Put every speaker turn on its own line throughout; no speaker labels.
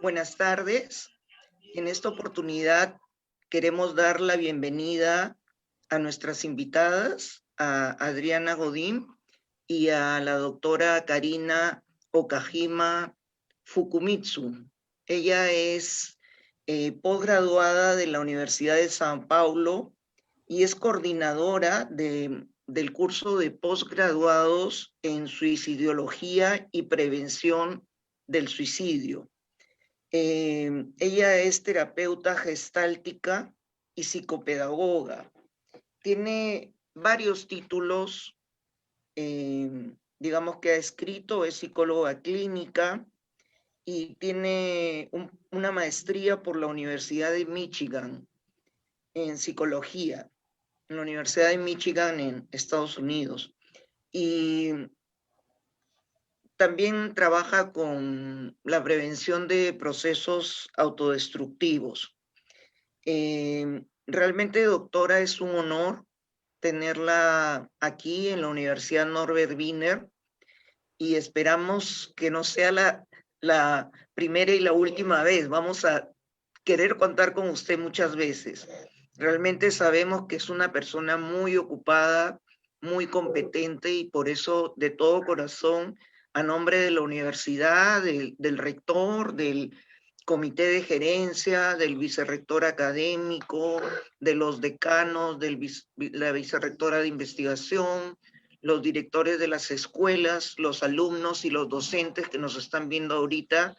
Buenas tardes. En esta oportunidad queremos dar la bienvenida a nuestras invitadas, a Adriana Godín y a la doctora Karina Okajima Fukumitsu. Ella es posgraduada de la Universidad de San Paulo y es coordinadora del curso de posgraduados en suicidología y prevención del suicidio. Ella es terapeuta gestáltica y psicopedagoga. Tiene varios títulos, digamos que ha escrito, es psicóloga clínica y tiene una maestría por la Universidad de Michigan en psicología, en la Universidad de Michigan en Estados Unidos. Y también trabaja con la prevención de procesos autodestructivos. Realmente, doctora, es un honor tenerla aquí en la Universidad Norbert Wiener y esperamos que no sea la primera y la última vez. Vamos a querer contar con usted muchas veces. Realmente sabemos que es una persona muy ocupada, muy competente y por eso de todo corazón, a nombre de la universidad, del rector, del comité de gerencia, del vicerrector académico, de los decanos, la vicerrectora de investigación, los directores de las escuelas, los alumnos y los docentes que nos están viendo ahorita,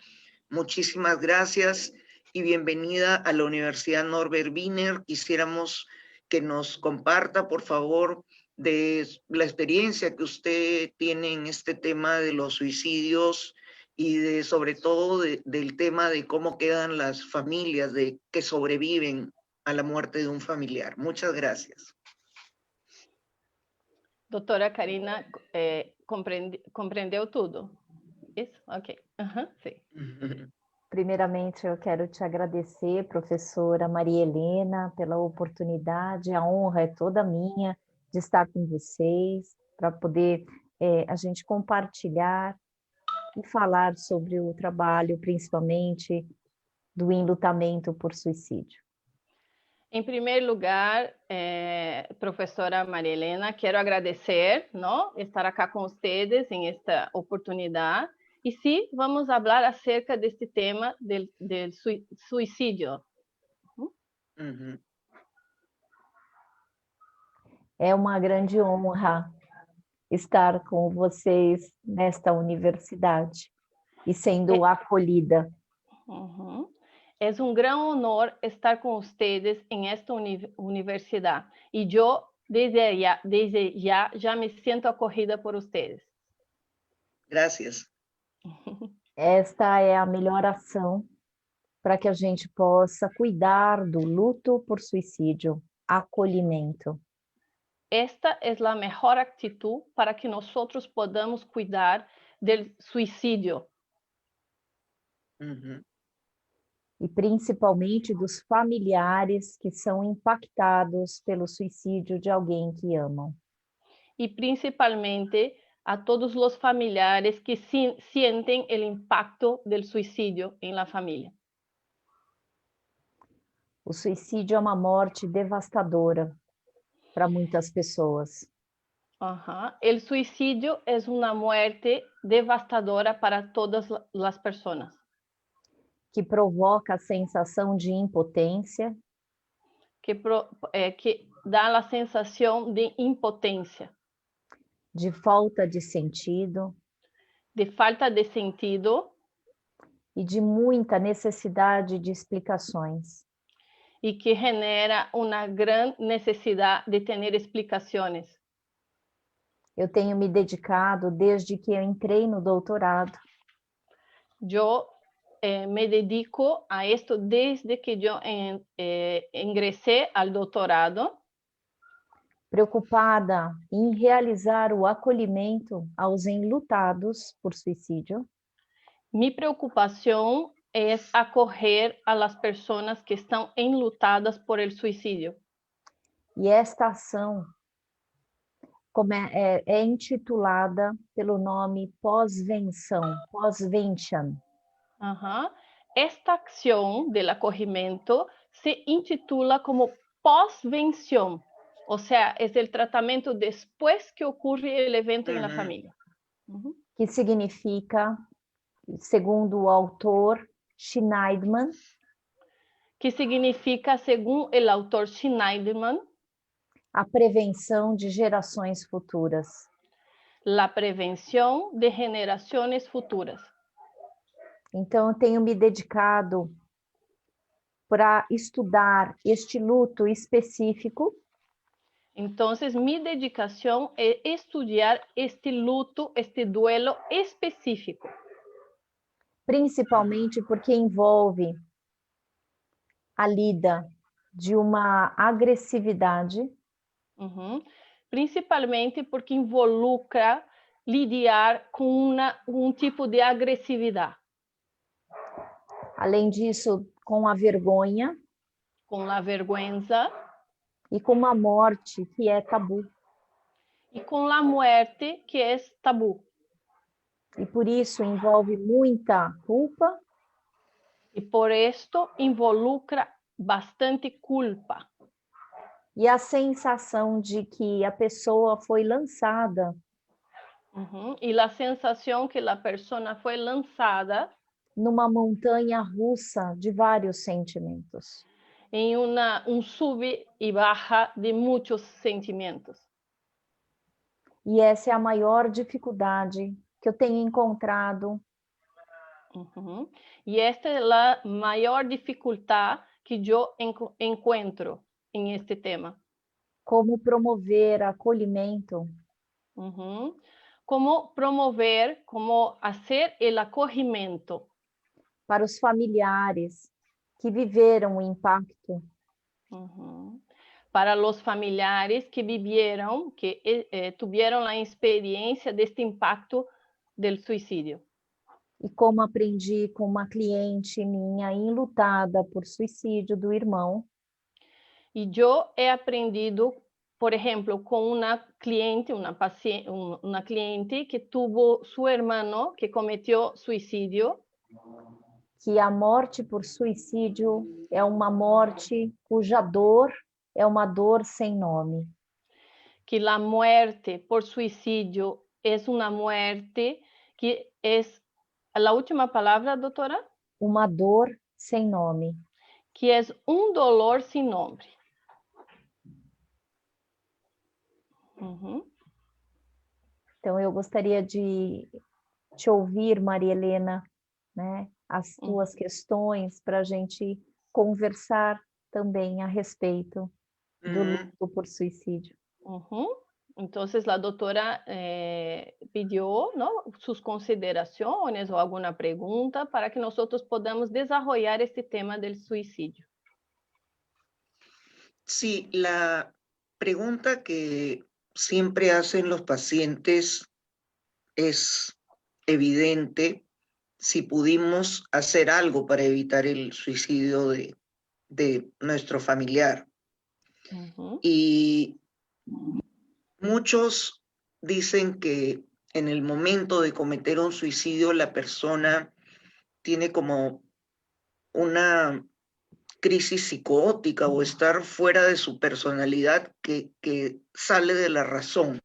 muchísimas gracias y bienvenida a la Universidad Norbert Wiener. Quisiéramos que nos comparta, por favor, de la experiencia que usted tiene en este tema de los suicidios y sobre todo del tema de cómo quedan las familias que sobreviven a la muerte de un familiar. Muchas gracias.
Doutora Karina, compreendeu tudo? Isso? Ok. Sim.
Primeiramente, eu quero te agradecer, professora Maria Helena, pela oportunidade. A honra é toda minha de estar com vocês, para poder a gente compartilhar e falar sobre o trabalho, principalmente do enlutamento por suicídio.
Em primeiro lugar, professora Maria Helena, quero agradecer, não, estar aqui com vocês em esta oportunidade. E sim, vamos falar acerca deste tema del suicídio.
Uhum. É uma grande honra estar com vocês nesta universidade e sendo acolhida.
Uhum. É um grande honor estar com vocês em esta universidade. E eu, desde já me sinto acolhida por vocês.
Gracias.
Esta é a melhor ação para que a gente possa cuidar do luto por suicídio, acolhimento.
Esta é a melhor atitude para que nós podamos cuidar do suicídio.
Uhum. E principalmente dos familiares que são impactados pelo suicídio de alguém que amam.
E principalmente a todos os familiares que sentem o impacto do suicídio em la família.
O suicídio é uma morte devastadora para muitas pessoas.
O suicídio é uma morte devastadora para todas as pessoas.
Que provoca a sensação de impotência.
Que dá a sensação de impotência.
De falta de sentido.
De falta de sentido.
E de muita necessidade de explicações.
E que genera uma grande necessidade de ter explicações.
Eu tenho me dedicado desde que eu entrei no doutorado.
Eu me dedico a esto desde que eu ingressei ao doutorado.
Preocupada em realizar o acolhimento aos enlutados por suicídio.
Minha preocupação é acolher as pessoas que estão enlutadas por el suicídio.
E esta ação é intitulada pelo nome pós-venção, pós-vention.
esta acción del acogimiento se intitula como pós-vención, o sea, es el tratamiento después que ocurre el evento en la familia.
Que significa, segundo o autor Schneidman,
que significa, segundo el autor Schneidman,
a prevenção de gerações futuras.
la prevención de generaciones futuras.
Então, eu tenho me dedicado para estudar este luto específico.
Entonces, mi dedicación es estudiar este luto, este duelo específico.
Principalmente porque envolve a lida de uma agressividade.
Principalmente porque involucra lidiar com um tipo de agressividade.
Além disso, com a vergonha.
Com a vergüenza.
E com uma morte que é tabu.
E com a morte que é tabu.
E por isso envolve muita culpa.
E por isto involucra bastante culpa.
E a sensação de que a pessoa foi lançada.
E a sensação que a pessoa foi lançada
numa montanha russa de vários sentimentos.
Em sub e baja de muitos sentimentos.
E essa é a maior dificuldade que eu tenho encontrado.
E esta é a maior dificuldade que eu encontro em este tema.
Como promover acolhimento.
Como promover, como fazer o acolhimento.
Para os familiares que viveram o impacto.
Para os familiares que viveram, que tiveram a experiência deste impacto do suicídio.
E como aprendi com uma cliente minha enlutada por suicídio do irmão.
E eu he aprendido, por exemplo, com uma cliente, uma cliente que teve seu irmão que cometeu suicídio.
Que a morte por suicídio é uma morte cuja dor é uma dor sem nome.
Que a morte por suicídio é uma morte que é a última palavra, doutora?
Uma dor sem nome.
Que é dolor sem nome.
Então, eu gostaria de te ouvir, Maria Helena, né? As tuas questões para a gente conversar também a respeito do luto por suicídio.
Então, a doutora pediu, ¿no?, suas considerações ou alguma pergunta para que nós podamos desenvolver este tema do suicídio.
Sí, la pregunta que siempre hacen los pacientes es evidente: si pudimos hacer algo para evitar el suicidio de nuestro familiar. Y muchos dicen que en el momento de cometer un suicidio la persona tiene como una crisis psicótica o estar fuera de su personalidad que sale de la razón.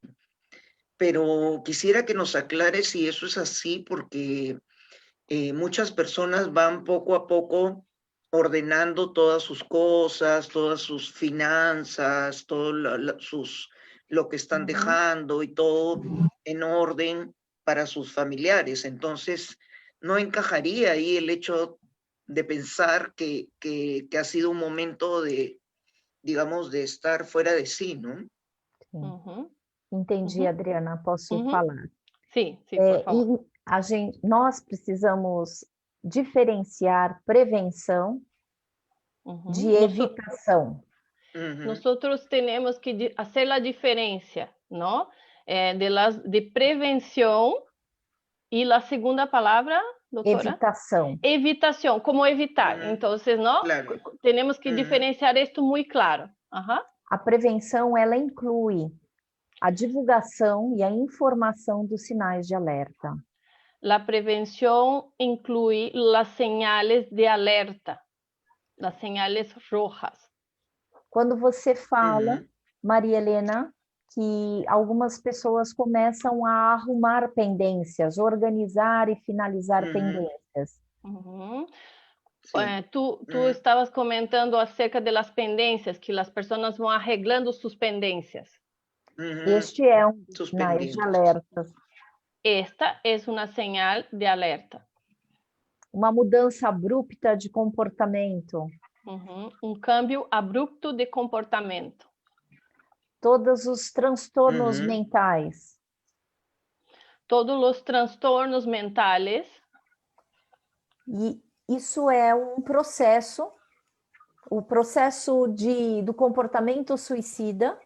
Pero quisiera que nos aclare si eso es así, porque muchas personas van poco a poco ordenando todas sus cosas, todas sus finanzas, todo lo que están dejando y todo en orden para sus familiares. Entonces, no encajaría ahí el hecho de pensar que ha sido un momento de, digamos, de estar fuera de sí, ¿no?
Entendi, Adriana, posso falar?
Sim, por favor.
Nós precisamos diferenciar prevenção de evitação.
Nosotros tenemos que hacer la diferencia, ¿no? De prevención y la segunda palabra, doctora.
Evitação.
Evitación, como evitar. Entonces, ¿no?
Claro.
Tenemos que diferenciar esto muy claro.
A prevenção, ela inclui a divulgação e a informação dos sinais de alerta.
La prevención incluye las señales de alerta, las señales rojas.
Quando você fala, Maria Helena, que algumas pessoas começam a arrumar pendências, organizar e finalizar pendências.
Sí. Tú estabas comentando acerca de las pendencias, que las personas vão arreglando sus pendencias.
Este é dos sinais de alerta.
Esta es una señal de alerta.
Uma mudança abrupta de comportamento.
Um cambio abrupto de comportamento.
Todos os transtornos mentais.
Todos os transtornos mentais.
E isso é um processo, o processo do comportamento suicida.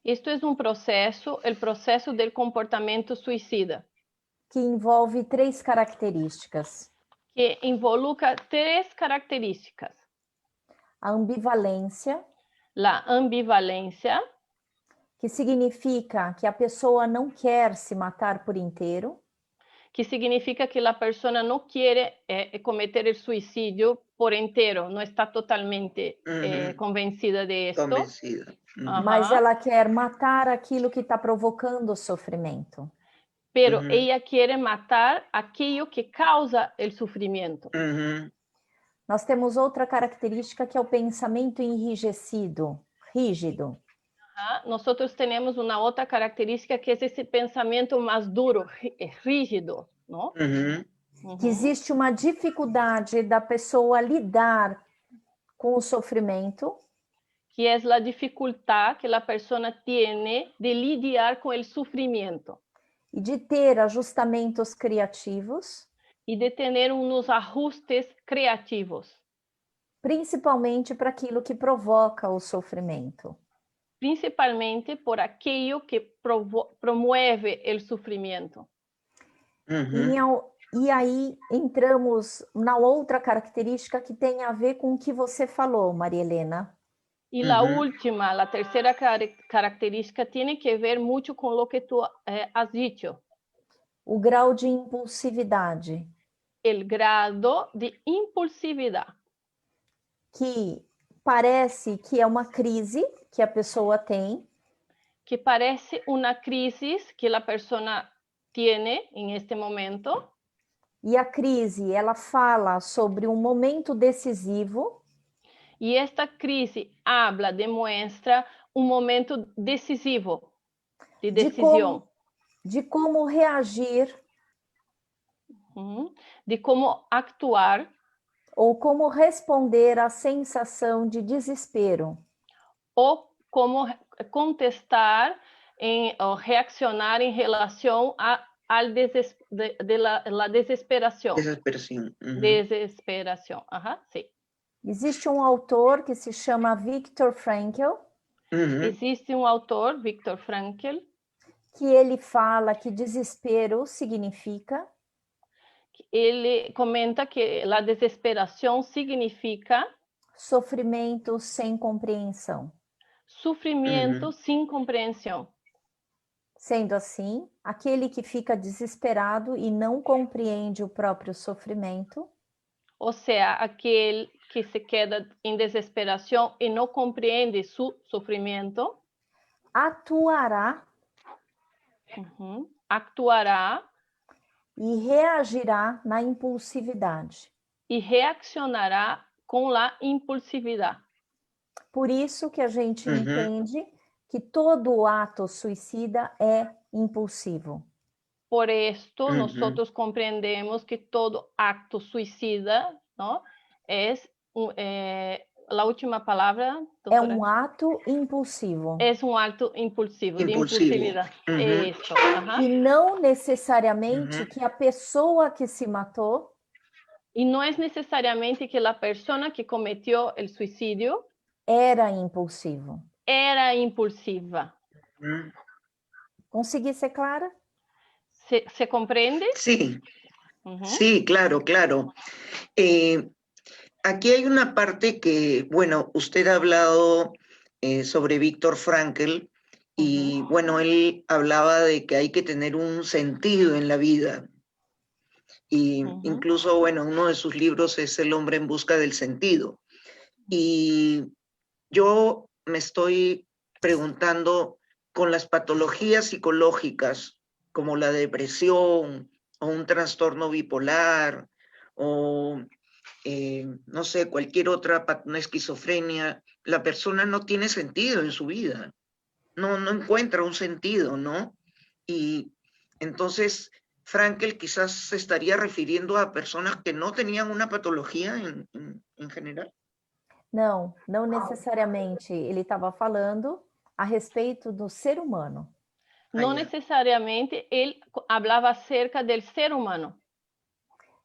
Isto é um processo, o processo do comportamento suicida.
Que envolve 3 características.
Que involucra 3 características.
A ambivalência.
A ambivalência.
Que significa que a pessoa não quer se matar por inteiro.
Que significa que a pessoa não quer cometer o suicídio por inteiro, não está totalmente convencida de isso.
Convencida.
Mas ela quer matar aquilo que está provocando o sofrimento.
Pero ella quiere matar aquilo que causa o sofrimento.
Nós temos outra característica que é o pensamento enrijecido, rígido.
Nós temos uma outra característica que é esse pensamento mais duro, rígido, não?
Que existe uma dificuldade da pessoa lidar com o sofrimento.
Que é a dificuldade que a pessoa tem de lidiar com o sofrimento.
E de ter ajustamentos criativos.
E de ter uns ajustes criativos.
Principalmente para aquilo que provoca o sofrimento.
Principalmente por aquilo que promove o sofrimento.
E aí entramos na outra característica que tem a ver com o que você falou, Maria Helena.
E a última, a terceira característica tem que ver muito com o que tu has dicho.
O grau de impulsividade.
O grado de impulsividade.
Que parece que é uma crise que a pessoa tem.
Que parece uma crise que a pessoa tem em este momento.
E a crise, ela fala sobre um momento decisivo.
E esta crise demonstra um momento decisivo, de decisão.
De como reagir.
De como actuar.
Ou como responder à sensação de desespero.
Ou como contestar ou reaccionar em relação à desesperação. Desesperação, sim.
Existe um autor que se chama Viktor Frankl.
Existe um autor, Viktor Frankl.
Que ele fala que desespero significa...
Ele comenta que a desesperação significa...
Sofrimento sem compreensão.
Sofrimento sem compreensão.
Sendo assim, aquele que fica desesperado e não compreende o próprio sofrimento.
Ou seja, aquele que se queda em desesperação e não compreende seu sofrimento.
Atuará.
Actuará.
E reagirá na impulsividade.
E reaccionará com a impulsividade.
Por isso que a gente entende que todo ato suicida é impulsivo.
Por isto, nós compreendemos que todo acto suicida, não, a última palavra, doutora?
É um ato impulsivo.
É um ato impulsivo. De impulsividade. Isso.
E não necessariamente que a pessoa que se matou...
E não é necessariamente que a pessoa que cometeu o suicídio...
Era impulsivo.
Era impulsiva.
¿Consegui ser clara?
¿Se comprende?
Sí, sí, claro, claro. Aquí hay una parte que, bueno, usted ha hablado sobre Viktor Frankl y, bueno, él hablaba de que hay que tener un sentido en la vida. Y incluso, bueno, uno de sus libros es El hombre en busca del sentido. Y yo me estoy preguntando con las patologías psicológicas como la depresión o un trastorno bipolar o no sé, cualquier otra, una esquizofrenia, la persona no tiene sentido en su vida, no encuentra un sentido, ¿no? Y entonces Frankel quizás se estaría refiriendo a personas que no tenían una patología en general.
Não, não necessariamente. Ele estava falando a respeito do ser humano.
No necesariamente él hablaba acerca del ser humano.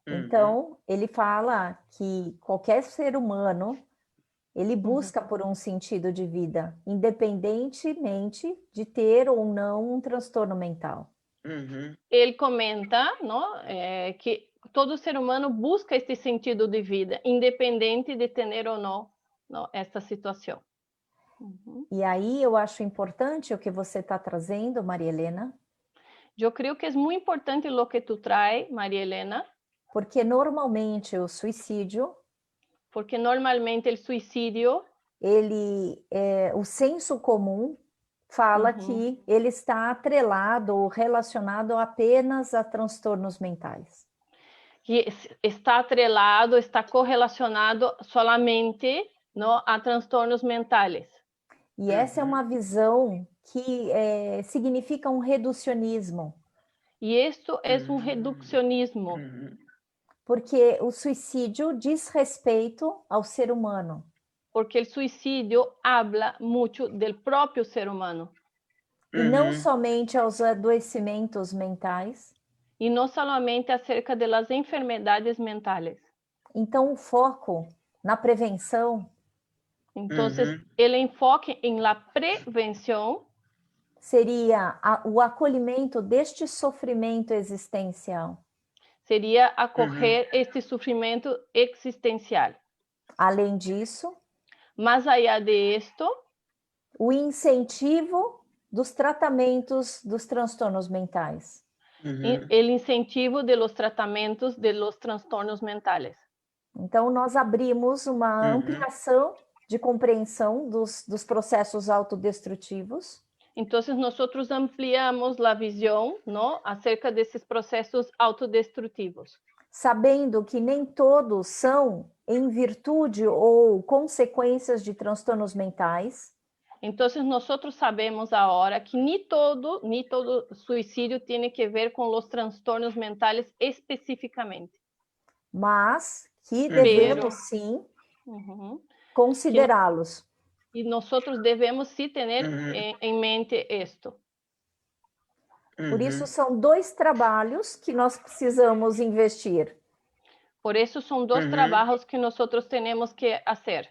Então, ele fala que qualquer ser humano, ele busca por um sentido de vida, independentemente de ter ou não um transtorno mental.
Él comenta, ¿no? Que todo ser humano busca este sentido de vida, independente de tener ou não esta situação.
E aí eu acho importante o que você está trazendo, Maria Helena.
Eu creio que é muito importante o que tu traz, Maria Helena.
Porque normalmente o suicídio...
Porque normalmente o suicídio...
o senso comum fala que ele está atrelado ou relacionado apenas a transtornos mentais.
Que está atrelado, está correlacionado solamente, não, a transtornos mentais.
E essa é uma visão que significa um reducionismo.
E isto é um reducionismo.
Porque o suicídio diz respeito ao ser humano.
Porque o suicídio habla muito do próprio ser humano.
E não somente aos adoecimentos mentais.
E não somente acerca das enfermidades mentais.
Então, o foco na prevenção...
Então, o enfoque em la prevenção
seria o acolhimento deste sofrimento existencial.
Seria acolher este sofrimento existencial.
Além disso,
mais allá de esto,
o incentivo dos tratamentos dos transtornos mentais.
O incentivo de los tratamentos de los trastornos mentais.
Então, nós abrimos uma ampliação de compreensão dos processos autodestrutivos.
Então, nós ampliamos a visão, não, acerca desses processos autodestrutivos.
Sabendo que nem todos são em virtude ou consequências de transtornos mentais.
Então, nós sabemos agora que nem todo suicídio tem que ver com os transtornos mentais especificamente.
Mas que devemos sim considerá-los.
E nós devemos sim ter em mente isto.
Por isso são dois trabalhos que nós precisamos investir.
Por isso são dois trabalhos que nós temos que fazer.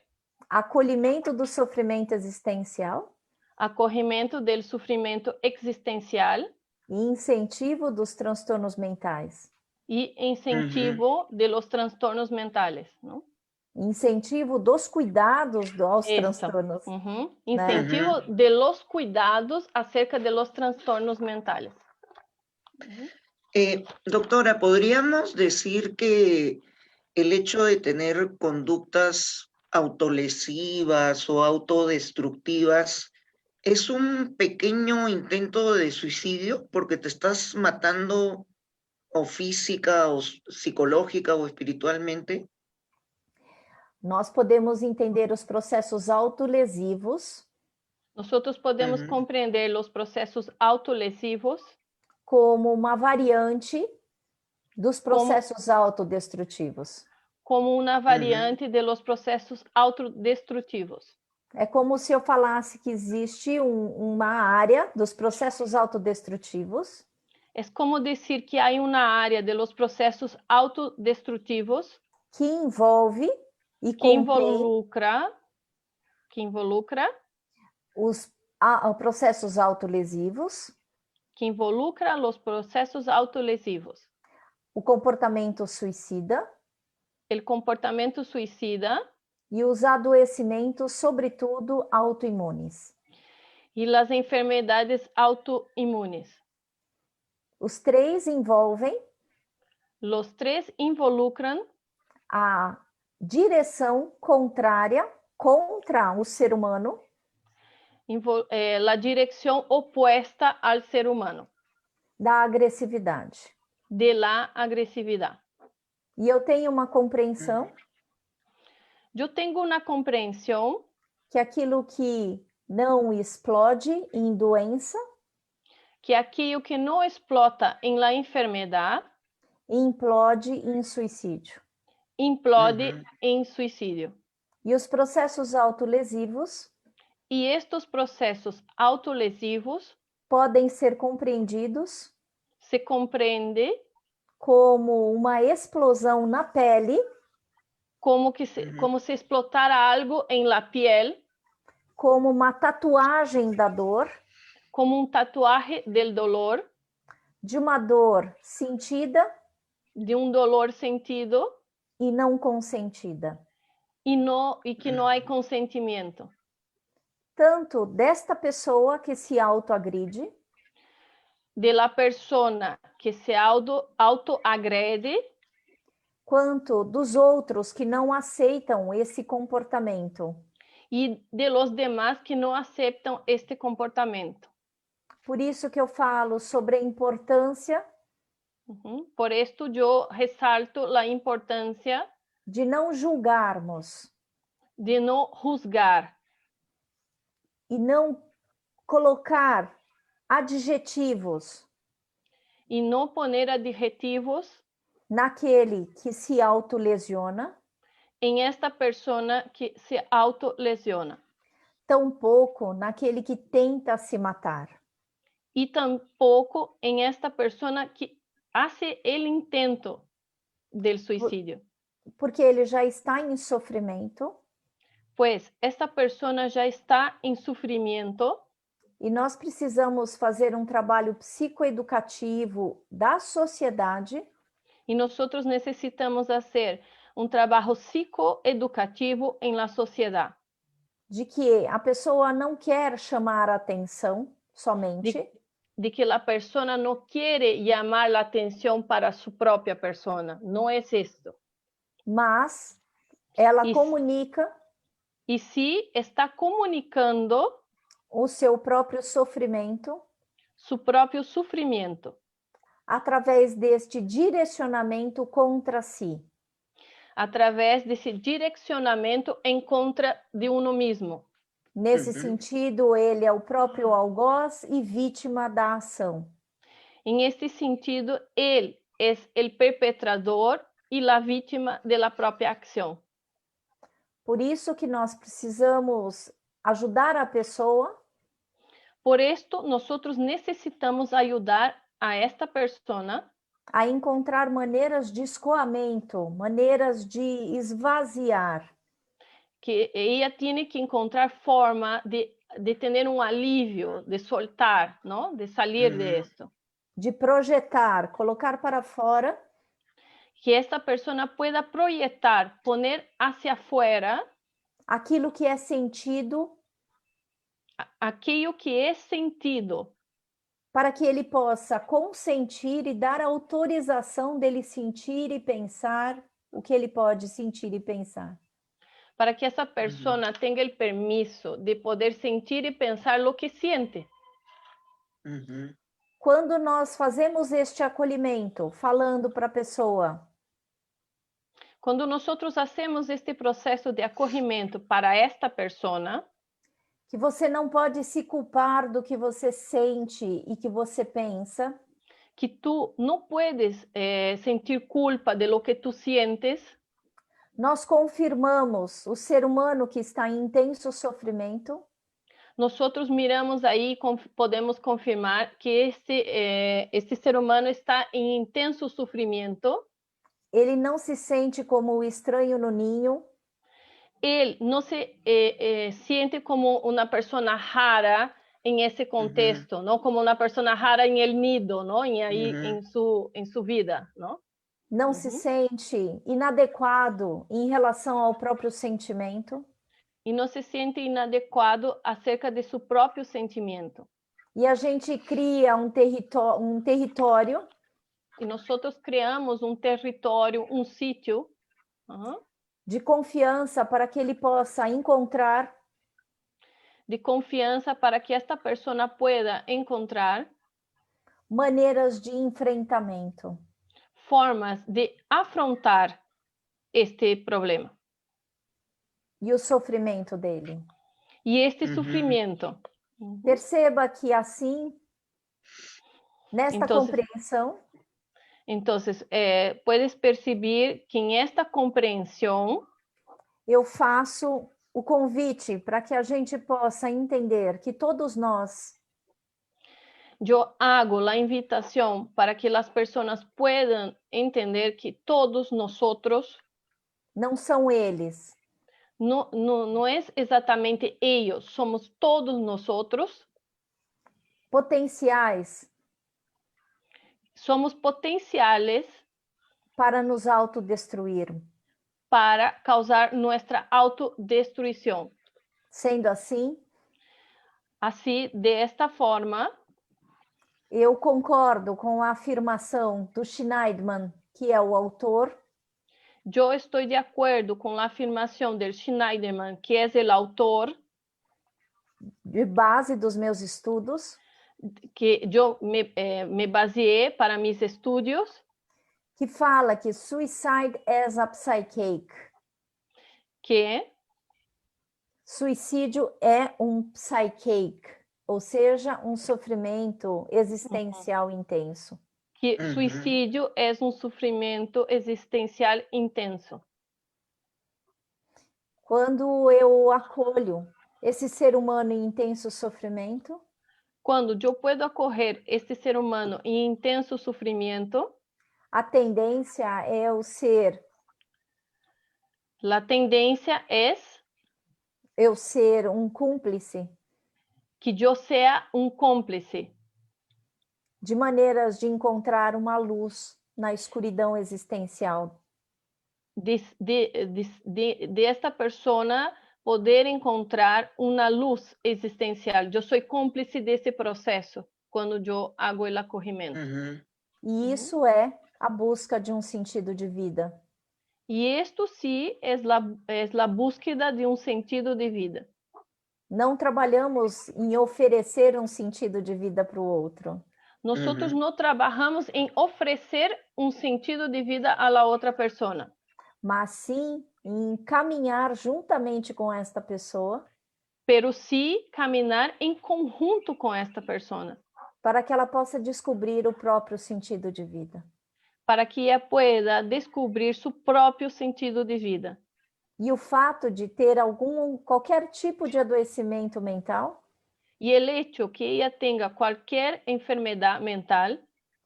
Acolhimento do sofrimento existencial.
Acolhimento do sofrimento existencial.
E incentivo dos transtornos mentais.
E incentivo de los transtornos mentais, não?
Incentivo dos cuidados aos transtornos.
Incentivo de los cuidados acerca de los trastornos mentales.
Doctora, ¿podríamos decir que el hecho de tener conductas autolesivas o autodestructivas es un pequeño intento de suicidio porque te estás matando o física o psicológica o espiritualmente?
Nós podemos entender os processos autolesivos.
Nós podemos compreender os processos autolesivos
como uma variante dos processos autodestrutivos.
Como uma variante de los processos autodestrutivos.
É como se eu falasse que existe uma área dos processos autodestrutivos.
É como dizer que há uma área de los processos autodestrutivos
que envolve e
que involucra
os processos autolesivos,
que involucra os processos autolesivos,
o comportamento suicida, e os adoecimentos, sobretudo autoimunes.
E as enfermidades autoimunes.
Os três envolvem
Los tres involucran
a direção contrária contra o ser humano
la dirección opuesta al ser humano,
da agressividade.
de la agresividad.
E eu tenho uma compreensão
Yo tengo una comprensión
que aquilo que não explode em doença
que aquello que no explota en la enfermedad
implode em suicídio.
implode en suicidio.
E os processos autolesivos
Y estos procesos autolesivos
podem ser compreendidos
se comprende
como uma explosão na pele,
como si explotara algo en la piel,
como uma tatuagem da dor,
como un tatuaje del dolor,
de uma dor sentida
de un dolor sentido
e não consentida.
y que no hay consentimiento.
Tanto desta pessoa que se autoagride,
De la persona que se autoagrede,
quanto dos outros que não aceitam esse comportamento.
y de los demás que no aceptan este comportamiento.
Por isso que eu falo sobre a importância
Por esto yo resalto la importancia
de não julgarmos
de no juzgar
e não colocar adjetivos
y no poner adjetivos
naquele que se autolesiona,
en esta persona que se autolesiona,
tampouco naquele que tenta se matar.
y tampoco en esta persona que hace el intento del suicidio.
Porque ele já está em sofrimento
Pues esta persona ya está en sufrimiento
e nós precisamos fazer um trabalho psicoeducativo da sociedade
y nosotros necesitamos hacer un trabajo psicoeducativo en la sociedad.
de que a pessoa não quer chamar a atenção somente,
De que la persona no quiere llamar la atención para su propia persona, no es esto.
mas ela
E-
comunica
Y sí está comunicando
o seu próprio sofrimento
su propio sufrimiento
através deste direcionamento contra si.
a través de ese direccionamiento en contra de uno mismo.
Nesse sentido, ele é o próprio algoz e vítima da ação.
En este sentido, él es el perpetrador y la víctima de la propia acción.
Por isso que nós precisamos ajudar a pessoa
Por esto, nosotros necesitamos ayudar a esta persona
a encontrar maneiras de escoamento, maneiras de esvaziar,
que ella tiene que encontrar forma de tener un alivio, de soltar, ¿no? De salir de esto.
de projetar, colocar para fora
Que esta persona pueda proyectar, poner hacia afuera
aquilo que é sentido,
aquello que es sentido,
para que ele possa consentir e dar autorização dele sentir e pensar o que ele pode sentir e pensar.
para que esa persona tenga el permiso de poder sentir y pensar lo que siente.
Quando nós fazemos este acolhimento, falando para a pessoa,
Cuando nosotros hacemos este proceso de acogimiento para esta persona,
que você não pode se culpar do que você sente e que você pensa,
que tú no puedes sentir culpa de lo que tú sientes,
nós confirmamos o ser humano que está em intenso sofrimento,
nosotros miramos ahí, podemos confirmar que este ser humano está en intenso sufrimiento.
ele não se sente como o estranho no ninho,
Él no se siente como una persona rara en ese contexto, ¿no? Como una persona rara en el nido, ¿no? Ahí en su vida, ¿no?
não se sente inadequado em relação ao próprio sentimento,
Y no se siente inadecuado acerca de su propio sentimiento.
e a gente cria um território
e nós criamos território, sítio
de confiança para que ele possa encontrar
de confiança para que esta pessoa pueda encontrar
maneiras de enfrentamento
formas de afrontar este problema
e o sofrimento dele.
e este sofrimento.
Perceba que assim, nesta compreensão,
Entonces, puedes percibir que en esta comprensión
eu faço o convite para que a gente possa entender que todos nós
yo hago la invitación para que las personas puedan entender que todos nosotros
não são eles,
no es exactamente ellos, somos todos nosotros,
potenciais
somos potenciales
para nos autodestruir.
para causar nuestra autodestrucción.
Sendo assim,
Así, de esta forma,
eu concordo com a afirmação do Schneidman, que é o autor,
yo estoy de acuerdo con la afirmación del Schneiderman, que es el autor,
de base dos meus estudos,
que yo me baseé para mis estudios,
que fala que suicide as a psychic.
que
Suicídio é um psychic, ou seja, um sofrimento existencial intenso.
que suicídio é um sofrimento existencial intenso.
Quando eu acolho esse ser humano em intenso sofrimento,
quando eu puedo acolher este ser humano em intenso sofrimento,
a tendência é o ser.
A tendência é
eu ser um cúmplice.
Que eu seja um cúmplice.
De maneiras de encontrar uma luz na escuridão existencial.
De esta pessoa poder encontrar uma luz existencial. Eu sou cúmplice desse processo quando eu hago o acolhimento.
E isso é a busca de um sentido de vida.
E isto sim é a búsqueda de um sentido de vida.
Não trabalhamos em oferecer um sentido de vida para o outro.
Nós não trabalhamos em oferecer um sentido de vida à outra pessoa.
Mas sim em caminhar juntamente com esta pessoa.
Pero sim caminhar em conjunto com esta pessoa.
Para que ela possa descobrir o próprio sentido de vida.
Para que ela pueda descobrir seu próprio sentido de vida.
E o fato de ter qualquer tipo de adoecimento mental.
E o hecho que ela tenha qualquer enfermidade mental.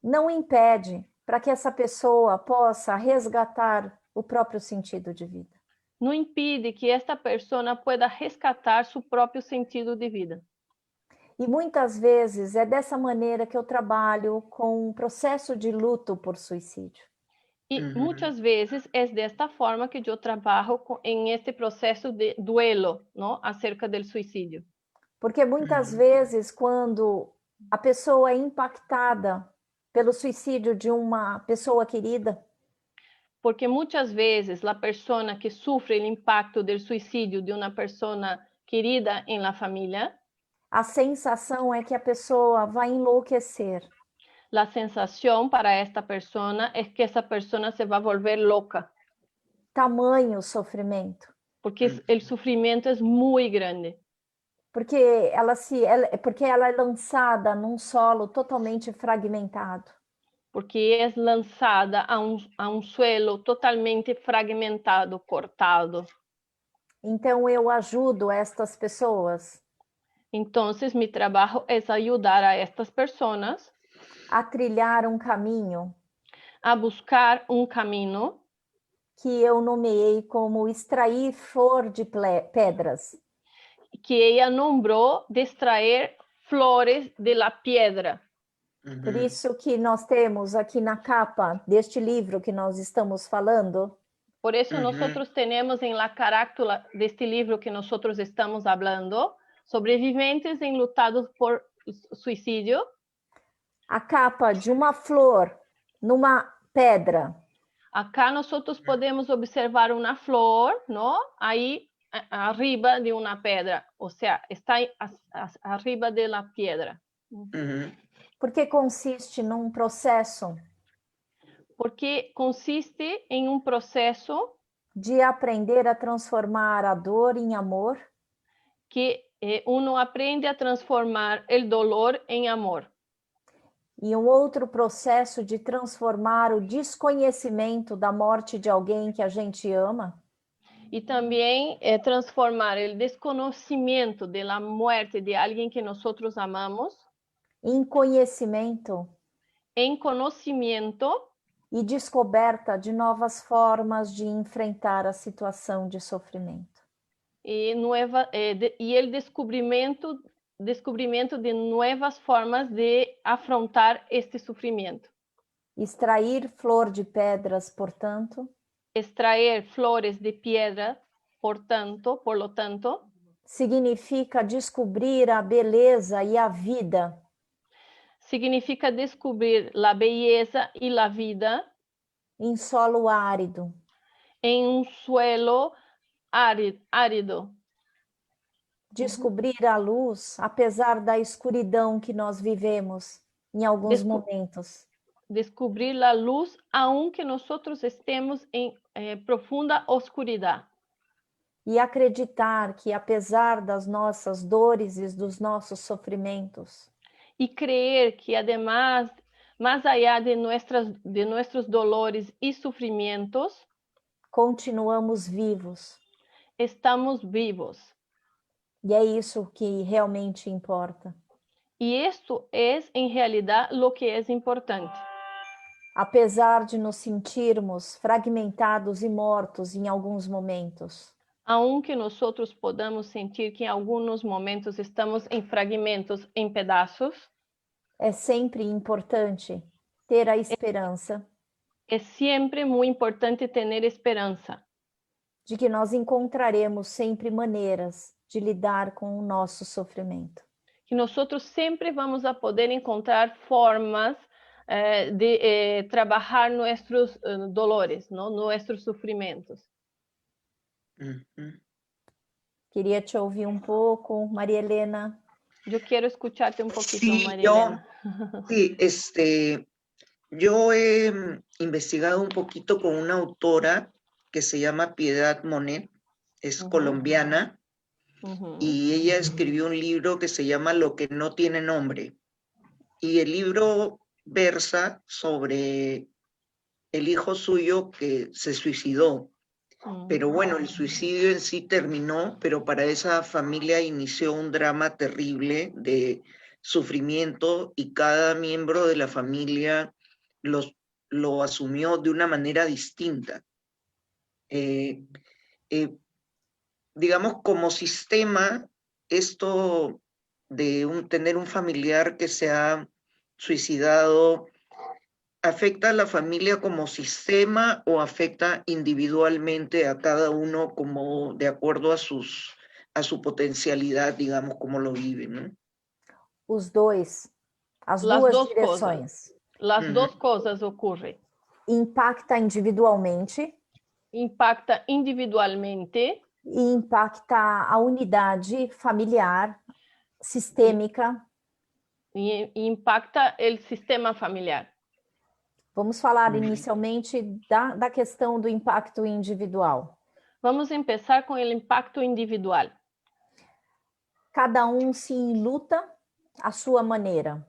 Não impede para que essa pessoa possa resgatar o próprio sentido de vida.
Não impede que esta pessoa pueda resgatar seu próprio sentido de vida.
E muitas vezes é dessa maneira que eu trabalho com um processo de luto por suicídio.
E muitas vezes é desta forma que eu trabalho em este processo de duelo, não, acerca do suicídio.
Porque muitas vezes quando a pessoa é impactada pelo suicídio de uma pessoa querida,
porque muitas vezes a pessoa que sofre o impacto do suicídio de uma pessoa querida em la família,
a sensação é que a pessoa vai enlouquecer.
A sensação para esta pessoa é que essa pessoa se vai volver louca.
Tamanho sofrimento.
Porque o sofrimento é muito grande.
Porque ela é lançada num solo totalmente fragmentado.
Porque é lançada a um suelo totalmente fragmentado, cortado.
Então eu ajudo estas pessoas.
Então, meu trabalho é ajudar a estas pessoas
a trilhar um caminho,
a buscar um caminho
que eu nomeei como extrair flor de pedras,
que ela nombrou de extrair flores de la piedra.
Por isso que nós temos aqui na capa deste livro que nós estamos falando.
Por isso nós temos em la carátula deste livro que nós estamos falando, sobreviventes enlutados por suicídio.
A capa de uma flor numa pedra.
Acá nosotros podemos observar una flor, ¿no? Ahí arriba de una pedra, o sea, está arriba de la piedra.
Ujú.
Porque consiste num processo
Porque consiste em um processo
de aprender a transformar a dor em amor
que uno aprende a transformar o dolor em amor.
e um outro processo de transformar o desconhecimento da morte de alguém que a gente ama
E também transformar o desconhecimento da morte de alguém que nós amamos
em conhecimento
em conhecimento
e descoberta de novas formas de enfrentar a situação de sofrimento.
e o descobrimento de novas formas de afrontar este sofrimento.
Extrair flor de pedras, portanto,
Extrair flores de piedra, por lo tanto,
significa descobrir a beleza e a vida
significa descobrir a beleza e a vida
em solo árido,
em um suelo árido.
descobrir a luz apesar da escuridão que nós vivemos em alguns momentos.
Descobrir a luz aunque nós estemos em profunda oscuridade.
E acreditar que apesar das nossas dores e dos nossos sofrimentos,
E creer que además, más allá de nuestros dolores e sofrimentos,
continuamos vivos.
estamos vivos.
E é isso que realmente importa.
E isto é, em realidade, o que é importante.
Apesar de nos sentirmos fragmentados e mortos em alguns momentos,
Aunque nós podamos sentir que em alguns momentos estamos em fragmentos, em pedaços,
é sempre importante ter a esperança
é sempre muito importante ter esperança
de que nós encontraremos sempre maneiras de lidar com o nosso sofrimento.
que nós sempre vamos a poder encontrar formas de trabalhar nossos dolores, ¿no? Nossos sofrimentos.
Ujú.
Queria te ouvir um pouco, Maria Helena.
Yo quiero escucharte un poquito,
Sí,
María Elena.
sí, yo he investigado un poquito con una autora que se llama Piedad Monet, es colombiana, y ella escribió un libro que se llama Lo que no tiene nombre. Y el libro versa sobre el hijo suyo que se suicidó. Pero bueno, el suicidio en sí terminó, pero para esa familia inició un drama terrible de sufrimiento y cada miembro de la familia lo asumió de una manera distinta. Digamos, como sistema, esto de tener un familiar que se ha suicidado, ¿afecta a la familia como sistema o afecta individualmente a cada uno como de acuerdo a su potencialidad, digamos, como lo vive, ¿no?
Os dois, as
Las
duas
dos
direções.
Las dos cosas ocorrem.
Impacta individualmente
Impacta individualmente
e impacta a unidade familiar, sistêmica.
e impacta o sistema familiar.
Vamos falar inicialmente da questão do impacto individual.
Vamos começar com o impacto individual.
Cada um se enluta à sua maneira.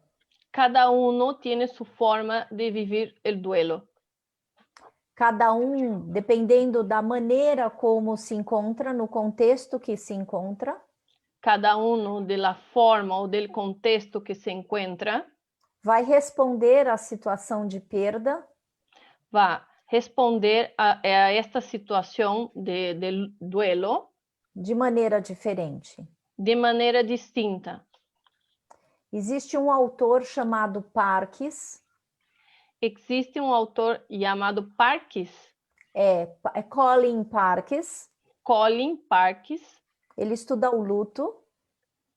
Cada uno tiene su forma de vivir el duelo.
Cada um, dependendo da maneira como se encontra, no contexto que se encontra,
Cada uno de la forma ou del contexto que se encuentra,
vai responder à situação de perda
vai responder a esta situação de duelo
de maneira diferente.
de maneira distinta.
Existe um autor chamado Parkes.
Existe um autor chamado Parkes,
É Colin Parkes.
Colin Parkes.
Ele estuda o luto.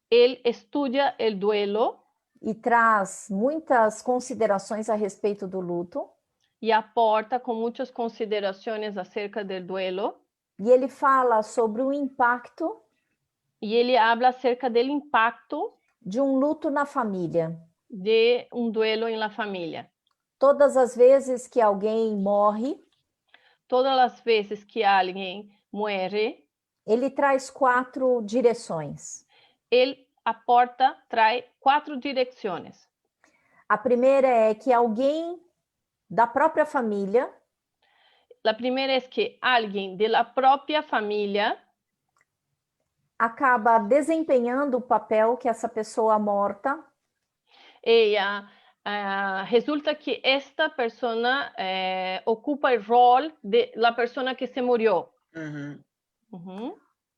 Ele estuda o duelo.
E traz muitas considerações a respeito do luto.
e aporta com muitas considerações acerca do duelo.
E ele fala sobre o impacto
E ele habla acerca do impacto
de um luto na família.
de duelo em la família.
Todas as vezes que alguém morre,
Todas as vezes que alguém muere,
ele traz 4 direções.
ele aporta, traz 4 direções.
A primeira é que alguém da própria família
A primeira é que alguém da própria família
acaba desempenhando o papel que essa pessoa morta
resulta que esta pessoa ocupa o rol de la persona que se murió.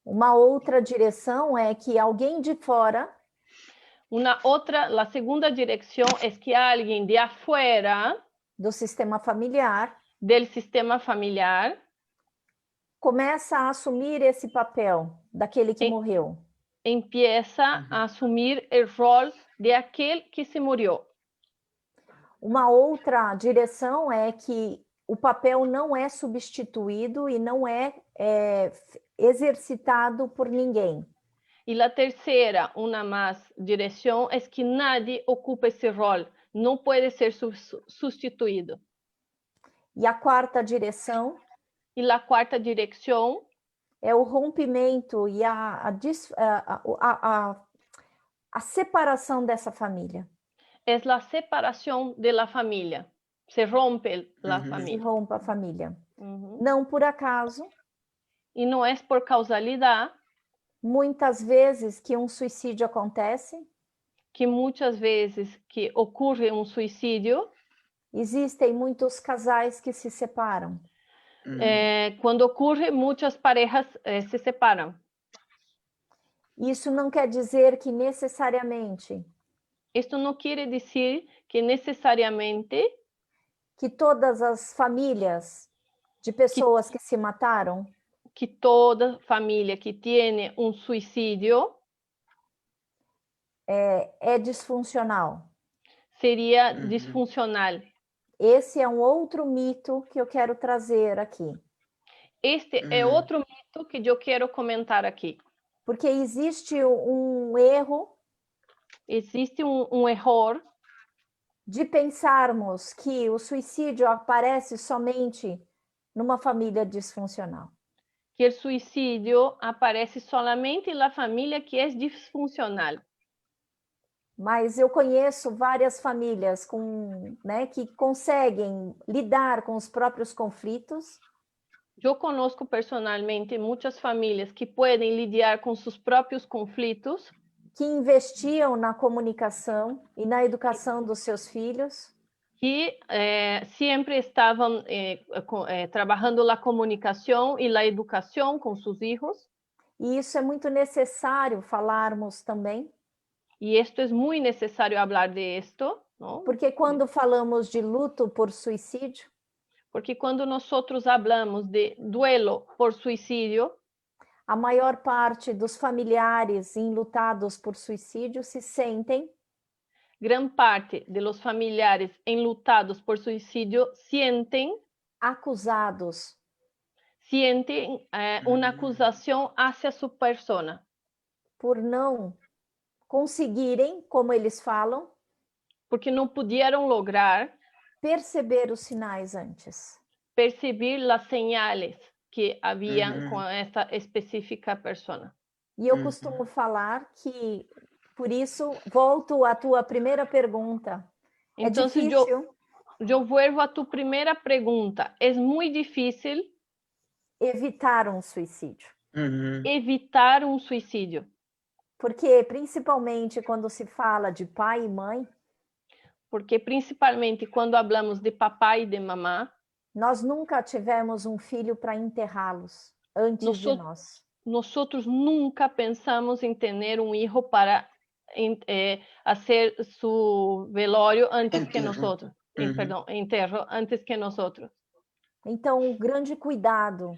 Uma outra direção é que alguém de fora
La segunda direção é que alguém de afuera
do sistema familiar
del sistema familiar
começa a assumir esse papel daquele que morreu.
empieza a assumir o rol de aquele que se murió.
Uma outra direção é que o papel não é substituído e não é exercitado por ninguém.
E a terceira, uma mais direção, é que nadie ocupa esse rol, não pode ser substituído.
E a quarta direção
E a quarta direção
é o rompimento e a separação dessa família.
É a separação da família. Se rompe a família.
Se rompe a família. Não por acaso.
E não é por causalidade.
Muitas vezes que um suicídio acontece.
Que muitas vezes que ocorre suicídio.
Existem muitos casais que se separam.
Quando ocorre, muitas parejas se separam.
Isso não quer dizer que necessariamente.
Isto não quer dizer que necessariamente
que todas as famílias de pessoas que se mataram,
que toda família que tem suicídio
é disfuncional.
Seria disfuncional.
Esse é um outro mito que eu quero trazer aqui.
Este é outro mito que eu quero comentar aqui.
Porque existe um erro.
Existe erro
de pensarmos que o suicídio aparece somente numa família disfuncional.
Que o suicídio aparece somente na família que é disfuncional.
Mas eu conheço várias famílias que conseguem lidar com os próprios conflitos.
Eu conosco personalmente muitas famílias que podem lidar com seus próprios conflitos.
Que investiam na comunicação e na educação dos seus filhos.
Que sempre estavam trabalhando a comunicação e a educação com seus filhos.
E isso é muito necessário falarmos também.
E isto é muito necessário falar de isto, não?
Porque quando falamos de luto por suicídio,
porque quando nós falamos de duelo por suicídio,
a maior parte dos familiares enlutados por suicídio se sentem.
Gran parte de los familiares enlutados por suicídio sentem
acusados.
Sentem uma acusação hacia sua persona.
Por não conseguirem, como eles falam,
porque não puderam lograr
perceber os sinais antes.
Perceber as señales que haviam com esta específica persona.
E eu costumo falar que, por isso, volto à tua primeira pergunta.
Então,
difícil.
Eu vuelvo a tu primeira pergunta. É muito difícil
evitar um suicídio.
Evitar suicídio.
Porque, principalmente, quando se fala de pai e mãe,
porque principalmente quando falamos de papai e de mamá,
nós nunca tivemos um filho para enterrá-los antes de nós.
Nós nunca pensamos em ter filho para fazer seu velório antes que nós. Perdão, enterro antes que nós.
Então, o grande cuidado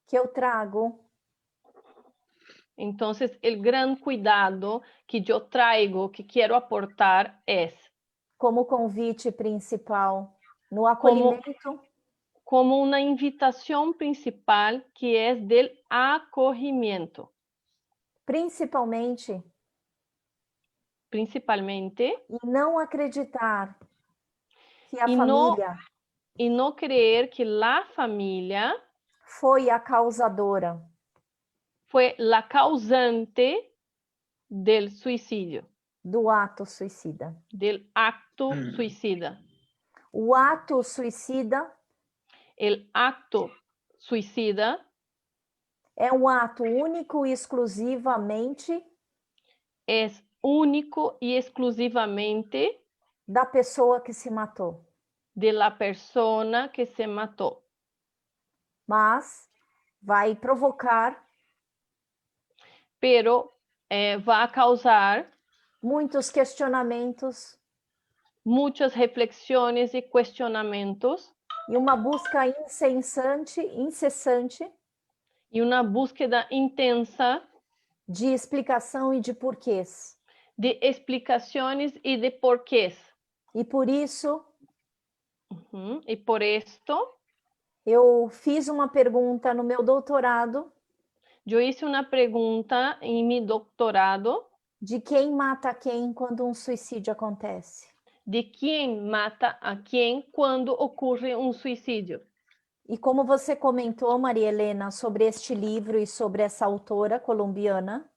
que eu trago.
Então, o grande cuidado que eu trago, que quero aportar, é
como convite principal. no acolhimento,
como uma invitação principal que é del acolhimento.
principalmente,
E
não acreditar que a
e
família
não crer que a família
foi a causadora,
foi a causante del suicídio,
do ato suicida.
del acto suicida.
O ato suicida
El acto suicida
é um ato único e exclusivamente
é único e exclusivamente
da pessoa que se matou.
de la persona que se matou.
Mas vai provocar
Pero vai causar
muitos questionamentos
muitas reflexões e questionamentos
e uma busca incessante
e uma búsqueda intensa
de explicação e de porquês.
de explicações e de porquês.
E por isso,
E por esto,
eu fiz uma pergunta no meu doutorado
eu hice uma pergunta em meu doutorado
de quem mata quem quando um suicídio acontece.
de quem mata a quem quando ocorre um suicídio.
E como você comentou, Maria Helena, sobre este livro e sobre essa autora colombiana,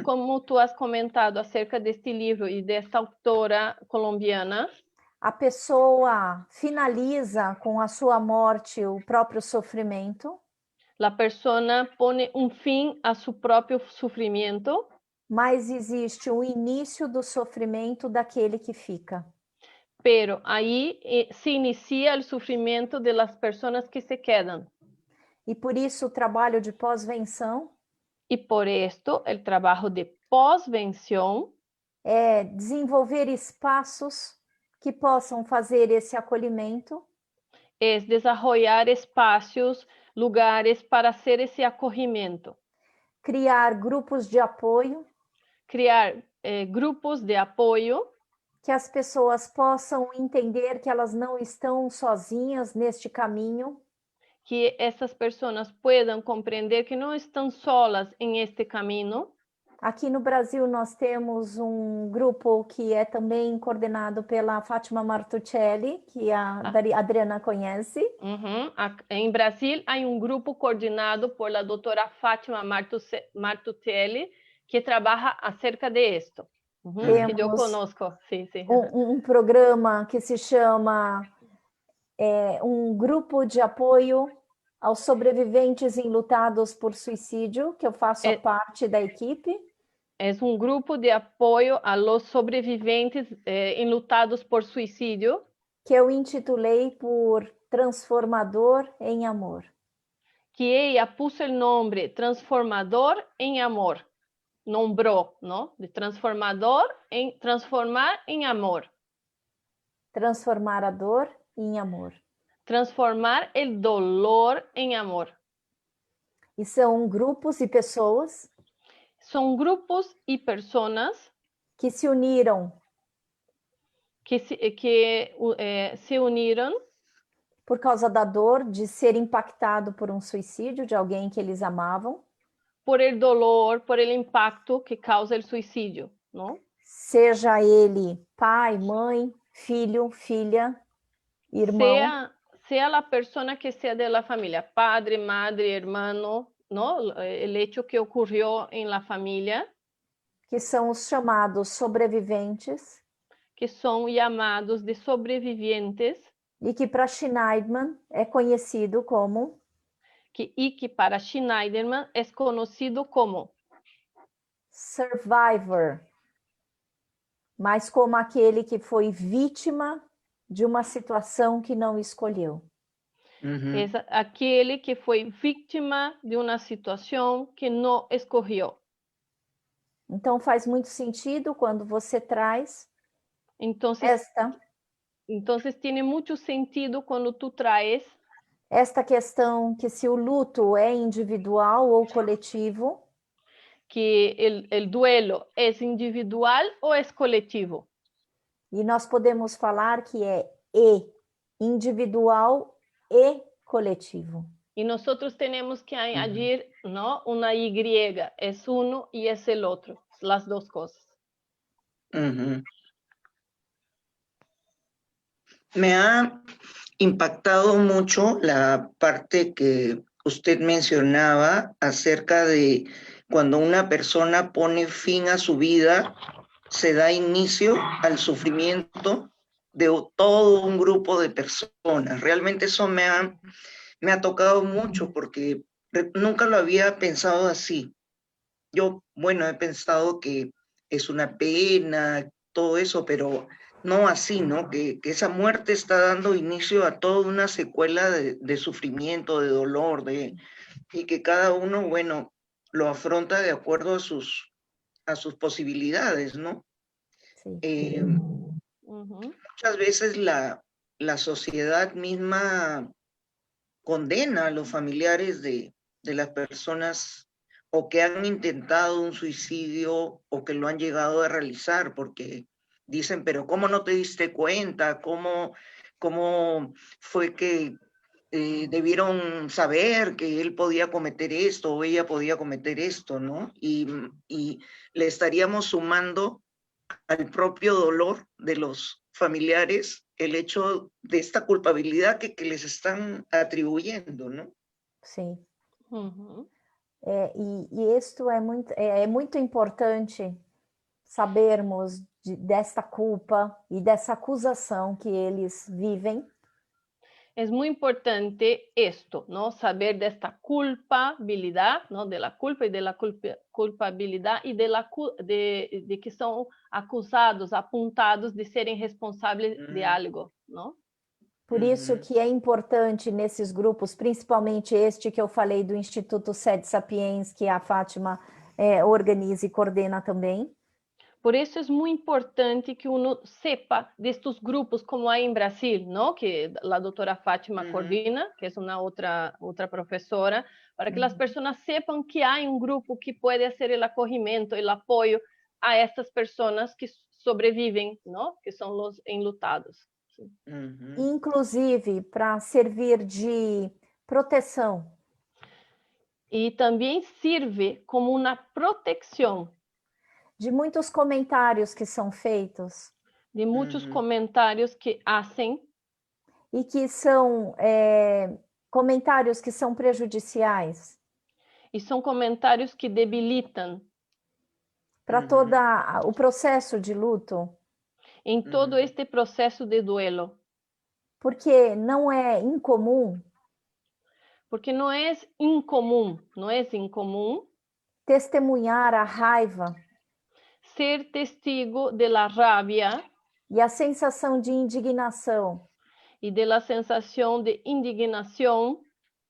Como tu has comentado acerca deste livro e desta autora colombiana,
a pessoa finaliza com a sua morte o próprio sofrimento,
a pessoa põe fim a seu próprio sofrimento,
mas existe o início do sofrimento daquele que fica.
pero aí se inicia o sofrimento de las pessoas que se quedam.
E por isso o trabalho de pós-venção
E por esto, o trabalho de pós-venção
é desenvolver espaços que possam fazer esse acolhimento,
é desenvolver espaços, lugares para hacer esse acolhimento,
criar grupos de apoio,
criar grupos de apoio,
que as pessoas possam entender que elas não estão sozinhas neste caminho,
que essas pessoas puedan compreender que não estão solas em este caminho.
Aqui no Brasil nós temos um grupo que é também coordenado pela Fátima Martuccelli, que a Adriana conhece.
Em Brasil há um grupo coordenado por la doutora Fátima Martuccelli, que trabalha acerca de esto. Que eu conosco. Sim, sim.
Um programa que se chama um grupo de apoio aos sobreviventes enlutados por suicídio, que eu faço parte da equipe.
É um grupo de apoio a los sobreviventes enlutados por suicídio.
Que eu intitulei por Transformador em Amor.
Que ella puso o nome Transformador em Amor. Nombrou, não? De transformador em transformar em amor.
Transformar a dor em amor.
Transformar o dolor em amor.
E são grupos e pessoas.
São grupos e pessoas
que se uniram.
Que se uniram
por causa da dor de ser impactado por um suicídio de alguém que eles amavam.
Por el dolor, por el impacto que causa o suicídio, não?
Seja ele pai, mãe, filho, filha, irmão.
Sea a pessoa que seja de la família, padre, madre, hermano, não? O hecho que ocorreu em la família.
Que são os chamados sobreviventes.
Que são chamados de sobreviventes.
E que para Schneiderman é conhecido como...
que para Schneiderman é conhecido como...
survivor. Mas como aquele que foi vítima de uma situação que não escolheu.
É aquele que foi vítima de uma situação que não escolheu.
Então faz muito sentido quando você traz
esta... Então, tem muito sentido quando tu traz
esta questão que se o luto é individual ou coletivo,
que o duelo é individual ou é coletivo.
E nós podemos falar que é e individual e coletivo.
Y nosotros tenemos que añadir, ¿no? Una Y, es uno y es el otro, las dos cosas.
Me ha impactado mucho la parte que usted mencionaba acerca de cuando una persona pone fin a su vida, se da inicio al sufrimiento de todo un grupo de personas. Realmente eso me ha tocado mucho porque nunca lo había pensado así. Yo, bueno, he pensado que es una pena, todo eso, pero no así, ¿no? Que esa muerte está dando inicio a toda una secuela de sufrimiento, de dolor, y que cada uno, bueno, lo afronta de acuerdo a sus posibilidades, ¿no?
Sí.
Muchas veces la sociedad misma condena a los familiares de las personas o que han intentado un suicidio o que lo han llegado a realizar, porque dicen, pero ¿cómo no te diste cuenta? ¿Cómo fue que debieron saber que él podía cometer esto o ella podía cometer esto, ¿no? Y le estaríamos sumando al propio dolor de los familiares el hecho de esta culpabilidad que les están atribuyendo, ¿no?
Sim.
Uhum.
E isto é muito importante sabermos desta culpa e dessa acusação que eles vivem.
Es muy importante esto, ¿no? Saber de esta culpabilidad, ¿no? De la culpa y de la culpabilidad y de que son acusados, apuntados de serem responsáveis de algo, ¿no?
Por isso que é importante nesses grupos, principalmente este que eu falei do Instituto Sede Sapiens, que a Fátima organiza e coordena também.
Por isso é muito importante que uno sepa destes grupos, como há em Brasil, ¿no? Que a doutora Fátima coordina, que é uma outra professora, para que as pessoas sepam que há um grupo que pode ser o acolhimento, o apoio a estas pessoas que sobrevivem, ¿no? Que são os enlutados.
Inclusive para servir de proteção.
E também serve como uma proteção.
De muitos comentários que são feitos.
De muitos comentários que hacen.
E que são comentários que são prejudiciais.
E são comentários que debilitam.
Para todo o processo de luto.
Em todo este processo de duelo.
Porque não é incomum.
Porque não é incomum,
testemunhar a raiva.
Ser testigo de la rabia.
E a sensação de indignação.
E de la sensação de indignação.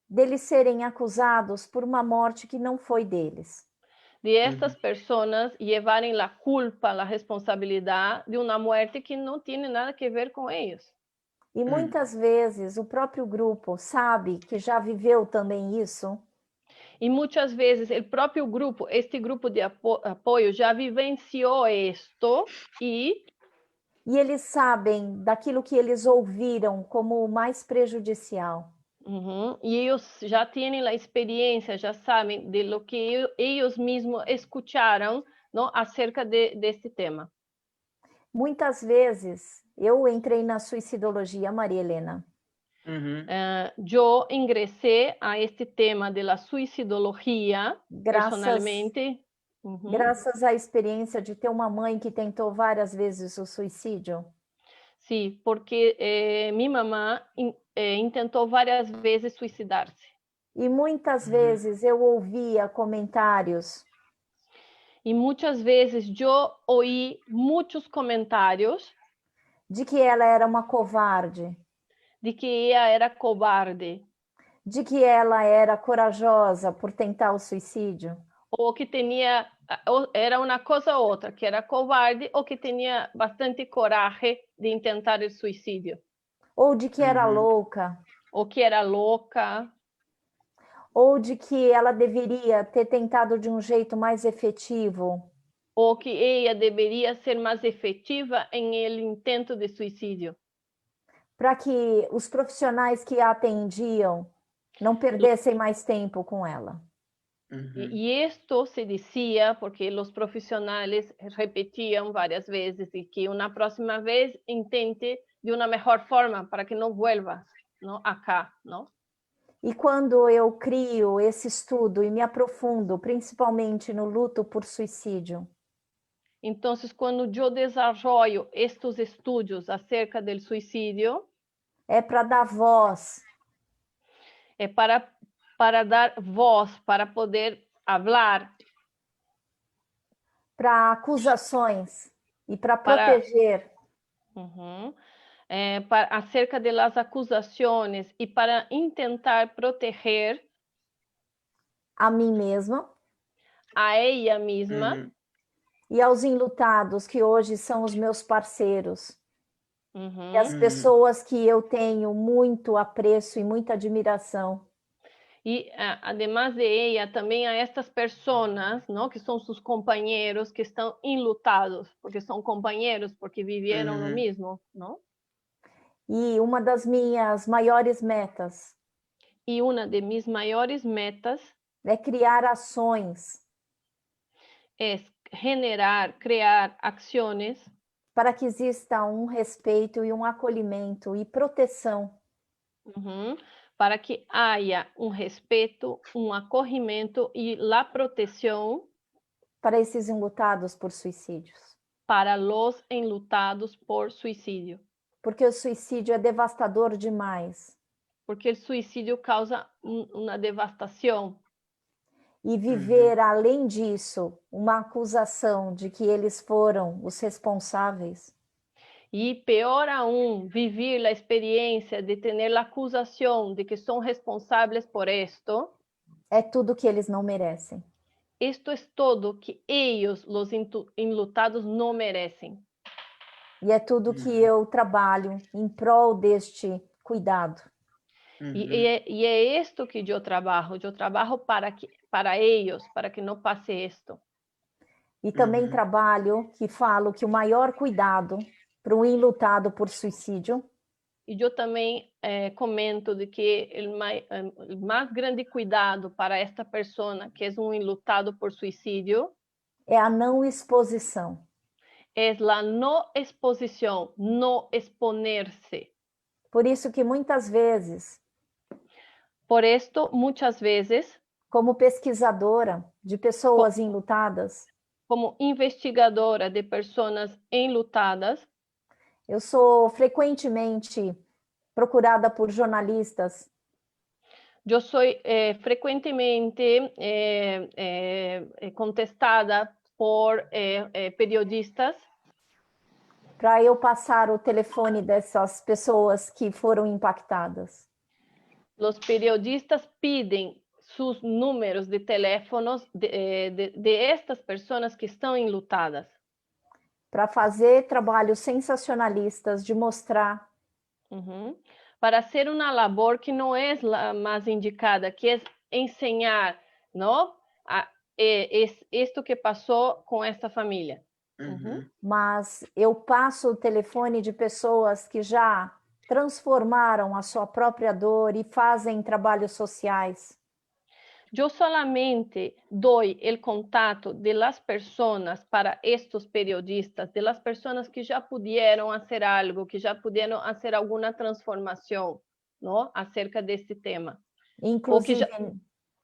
Deles serem acusados por uma morte que não foi deles.
De estas pessoas levarem a culpa, a responsabilidade de uma morte que não tem nada a ver com eles.
E muitas vezes o próprio grupo sabe que já viveu também isso.
E muitas vezes o próprio grupo, este grupo de apoio já vivenciou isto e
eles sabem daquilo que eles ouviram como o mais prejudicial.
E eles já têm a experiência, já sabem de lo que eles mesmos escutaram, não, acerca deste tema.
Muitas vezes eu entrei na suicidologia, Maria Helena.
Eu ingressei a este tema da suicidologia personalmente.
Graças à experiência de ter uma mãe que tentou várias vezes o suicídio.
Sim, porque minha mamã tentou várias vezes suicidar-se.
E muitas vezes eu ouvia comentários.
E muitas vezes eu ouvi muitos comentários
de que ela era uma covarde.
De que ela era cobarde.
De que ela era corajosa por tentar o suicídio.
Ou que era uma coisa ou outra, que era covarde ou que tinha bastante coragem de tentar o suicídio.
Ou de que era louca.
Ou que era louca.
Ou de que ela deveria ter tentado de um jeito mais efetivo.
Ou que ela deveria ser mais efetiva em ele intento de suicídio.
para que os profissionais que a atendiam não perdessem mais tempo com ela.
Y esto se decía porque los profesionales repetían varias veces y que una próxima vez intente de una mejor forma para que no vuelvas, ¿no? Acá, ¿no?
E quando eu crio esse estudo e me aprofundo, principalmente no luto por suicídio,
Entonces, cuando yo desarrollo estos estudios acerca del suicidio,
é para dar voz,
es para dar voz, para poder hablar,
para acusações e para
para,
proteger
acerca de las acusaciones y para intentar proteger
a mim mesma
a ella misma
e aos enlutados que hoje são os meus parceiros. E as
Uhum.
pessoas que eu tenho muito apreço e muita admiração.
Y además de ella, también a estas personas, ¿no? Que son sus compañeros, que están enlutados, porque son compañeros, porque vivieron lo mismo, ¿no?
E uma das minhas maiores metas
Y una de mis mayores metas
é criar ações
es generar, crear acciones
para que exista um respeito e um acolhimento e proteção
para que haya un respeto, un acogimiento y la protección
para esses enlutados por suicídios.
para los enlutados por suicidio.
Porque o suicídio é devastador demais.
Porque el suicidio causa una devastación.
E viver, além disso, uma acusação de que eles foram os responsáveis.
Y peor aún, vivir la experiencia de tener la acusación de que son responsables por esto.
É tudo que eles não merecem.
Esto es todo que ellos, los enlutados, no merecen.
E é tudo que eu trabalho em prol deste cuidado.
Y es esto que yo trabajo para ellos, para que no pase esto.
E também trabalho que falo que o maior cuidado para um enlutado por suicídio
E eu também comento de que o mais grande cuidado para esta pessoa que é um enlutado por suicídio
é a não exposição.
É a não exposição, não exponer-se.
Por isso que muitas vezes,
por esto, muitas vezes,
como pesquisadora de pessoas enlutadas,
como investigadora de pessoas enlutadas,
eu sou frequentemente procurada por jornalistas.
Eu sou frequentemente contestada por periodistas.
Para eu passar o telefone dessas pessoas que foram impactadas.
Os periodistas pedem seus números de teléfonos de estas pessoas que estão enlutadas.
Para fazer trabalhos sensacionalistas de mostrar.
Para ser uma labor que não é a mais indicada, que é ensinar, não? Isto que passou com esta família.
Mas eu passo o telefone de pessoas que já transformaram a sua própria dor e fazem trabalhos sociais.
Eu solamente dou o contato de las pessoas para estes periodistas, de las pessoas que já puderam fazer algo, que já puderam fazer alguma transformação, não? Acerca deste tema.
Inclusive,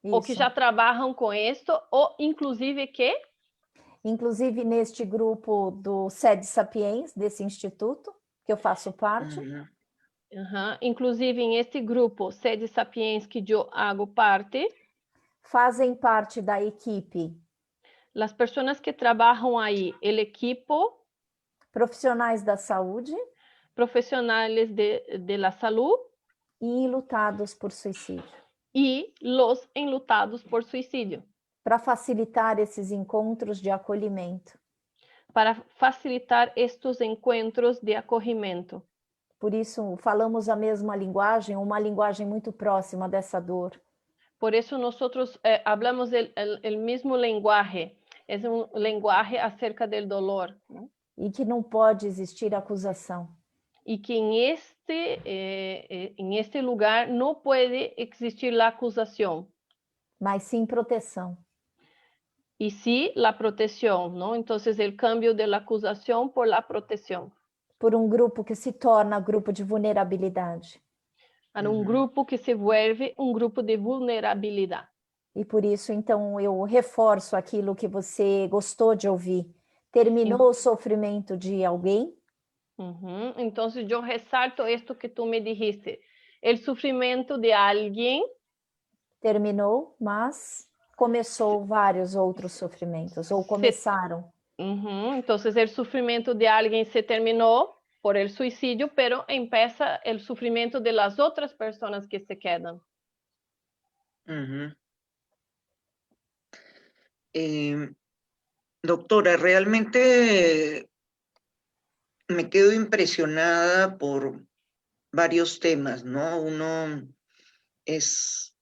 ou que já trabalham com isto, ou inclusive que?
Inclusive neste grupo do Sede Sapiens, desse instituto, que eu faço parte.
Inclusive em este grupo Sede Sapiens que eu hago parte.
Fazem parte da equipe.
As pessoas que trabalham aí, o equipo.
Profissionais da saúde.
Profissionais de la salud.
E enlutados por suicídio.
E los enlutados por suicídio.
Para facilitar esses encontros de acolhimento.
Para facilitar estes encontros de acolhimento.
Por isso, falamos a mesma linguagem, uma linguagem muito próxima dessa dor.
Por isso, nós falamos o mesmo linguagem. É linguagem acerca do dolor.
E que não pode existir acusação.
y que en este lugar no puede existir la acusación,
mas sim proteção.
y sí la protección, ¿no? Entonces el cambio de la acusación por la protección.
Por um grupo que se torna grupo de vulnerabilidade.
Para um grupo que se vuelve um grupo de vulnerabilidade.
E por isso, então, eu reforço aquilo que você gostou de ouvir. Terminou o sofrimento de alguém?
Entonces yo resalto esto que tú me dijiste. El sufrimiento de alguien
terminou, mas começou vários outros sofrimentos, ou começaram.
Entonces el sufrimiento de alguien se terminó por el suicidio, pero empieza el sufrimiento de las otras personas que se quedan.
Doctora, realmente me quedo impresionada por varios temas, ¿no? Uno es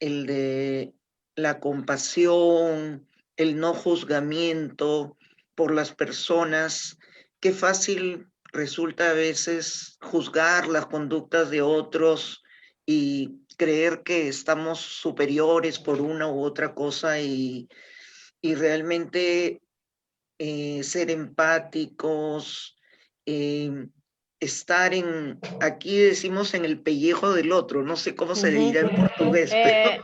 el de la compasión, el no juzgamiento por las personas. Qué fácil resulta a veces juzgar las conductas de otros y creer que estamos superiores por una u otra cosa y realmente ser empáticos, estar aquí decimos en el pellejo del otro, no sé cómo se dirá en portugués, pero...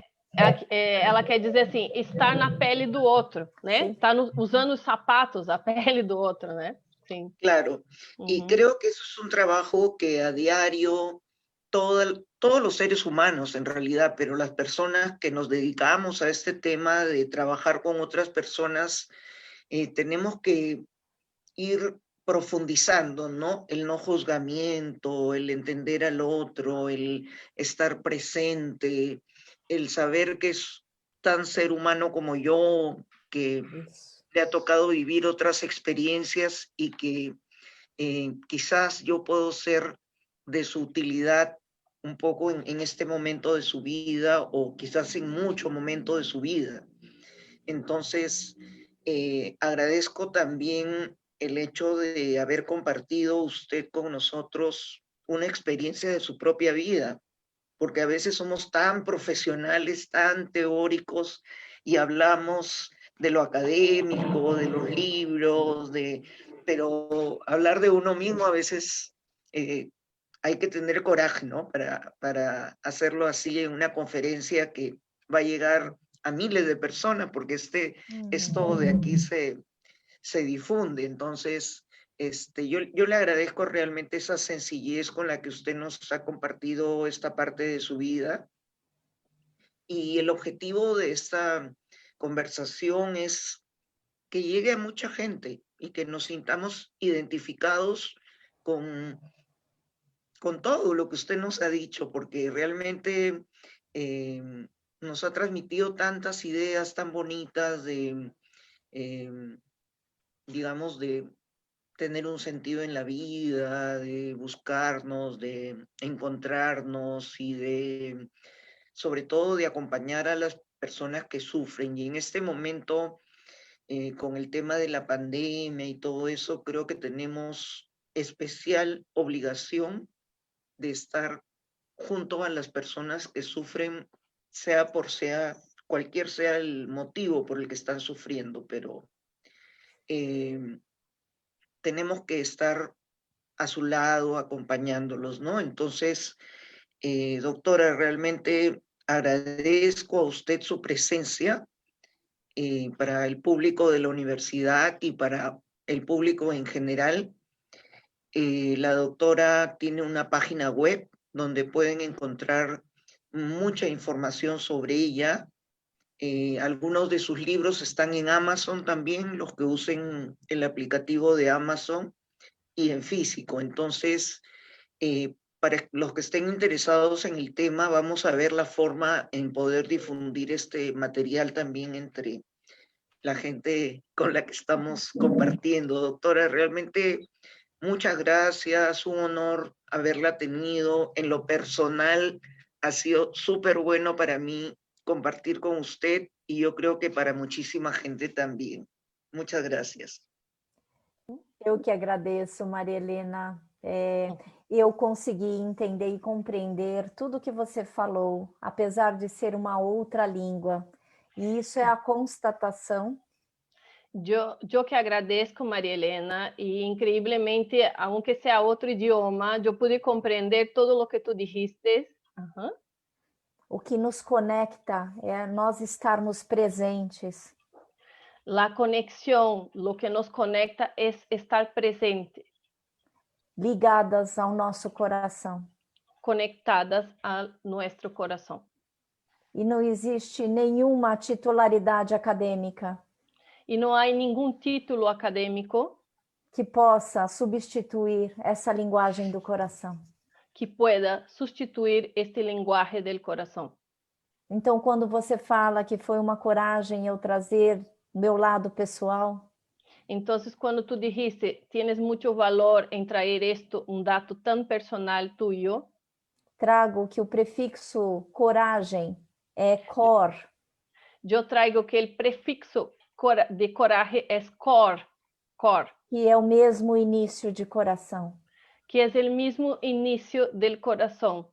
Ela quer dizer assim, estar na pele do outro, né? Estar usando os sapatos, a pele do outro, né? Sí.
Claro, y creo que eso es un trabajo que a diario todos los seres humanos en realidad, pero las personas que nos dedicamos a este tema de trabajar con otras personas, tenemos que ir profundizando, ¿no? El no juzgamiento, el entender al otro, el estar presente, el saber que es tan ser humano como yo, que le ha tocado vivir otras experiencias y que quizás yo puedo ser de su utilidad un poco en este momento de su vida o quizás en mucho momento de su vida. Entonces, agradezco también el hecho de haber compartido usted con nosotros una experiencia de su propia vida, porque a veces somos tan profesionales, tan teóricos y hablamos de lo académico, de los libros, pero hablar de uno mismo a veces hay que tener coraje, ¿no? Para hacerlo así en una conferencia que va a llegar a miles de personas, porque esto de aquí se difunde. Entonces, yo le agradezco realmente esa sencillez con la que usted nos ha compartido esta parte de su vida. Y el objetivo de esta conversación es que llegue a mucha gente y que nos sintamos identificados con todo lo que usted nos ha dicho, porque realmente nos ha transmitido tantas ideas tan bonitas de, digamos, de tener un sentido en la vida, de buscarnos, de encontrarnos y de, sobre todo, de acompañar a las personas que sufren. Y en este momento, con el tema de la pandemia y todo eso, creo que tenemos especial obligación de estar junto a las personas que sufren, cualquier sea el motivo por el que están sufriendo, pero tenemos que estar a su lado, acompañándolos, ¿no? Entonces, doctora, realmente agradezco a usted su presencia para el público de la universidad y para el público en general. La doctora tiene una página web donde pueden encontrar mucha información sobre ella. Algunos de sus libros están en Amazon también, los que usen el aplicativo de Amazon y en físico. Entonces, para los que estén interesados en el tema, vamos a ver la forma en poder difundir este material también entre la gente con la que estamos compartiendo. Doctora, realmente muchas gracias, un honor haberla tenido. En lo personal, ha sido súper bueno para mí compartir con usted y yo creo que para muchísima gente también. Muchas gracias.
Eu que agradeço, Maria Helena, Eu consegui entender e compreender tudo que você falou, apesar de ser uma outra língua. E isso é a constatação.
Yo que agradezco, María Elena, y increíblemente, aunque sea otro idioma, yo pude comprender todo lo que tú dijiste. Ajá.
O que nos conecta é nós estarmos presentes.
La conexión, lo que nos conecta es estar presente,
Ligadas ao nosso coração.
conectadas a nuestro corazón.
E não existe nenhuma titularidade acadêmica
Y no hay ningún título académico
que possa substituir essa linguagem do coração.
que pueda sustituir este lenguaje del corazón.
Então, quando você fala que foi uma coragem eu trazer meu lado pessoal,
Entonces, cuando tú dijiste, tienes mucho valor en traer esto, un dato tan personal tuyo,
trago que o prefixo coragem é cor,
yo traigo que el prefixo de coraje es cor,
que é o mesmo início de coração.
que es el mismo inicio del corazón.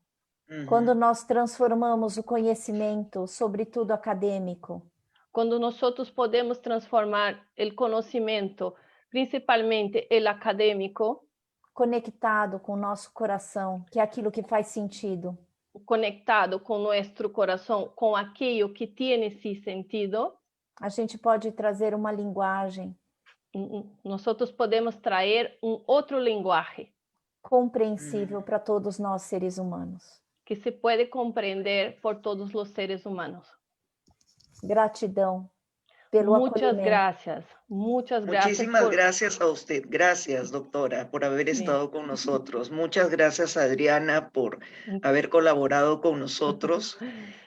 Quando nós transformamos o conhecimento, sobretudo acadêmico,
Cuando nosotros podemos transformar el conocimiento, principalmente el académico,
conectado com o nosso coração, que é aquilo que faz sentido,
conectado con nuestro corazón, con aquello que tiene sí sentido,
a gente pode trazer uma linguagem
nosotros podemos traer un otro lenguaje
compreensível para todos nós seres humanos.
que se puede comprender por todos los seres humanos.
Gratidão pelo acolhimento.
Muchas gracias.
Muchísimas gracias a usted. Gracias, doctora, por haber estado con nosotros. Muchas gracias, Adriana, por haber colaborado con nosotros.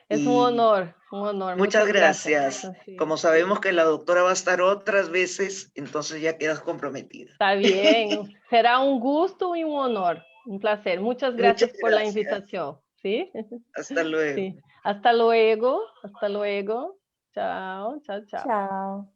Es un honor, un honor.
Muchas gracias. Como sabemos que la doctora va a estar otras veces, entonces ya quedas comprometida.
Está bien. Será un gusto y un honor. Un placer. Muchas gracias por la invitación. ¿Sí?
Hasta luego.
Sí. Hasta luego. Hasta luego. Chao, chao, chao.
Tchau.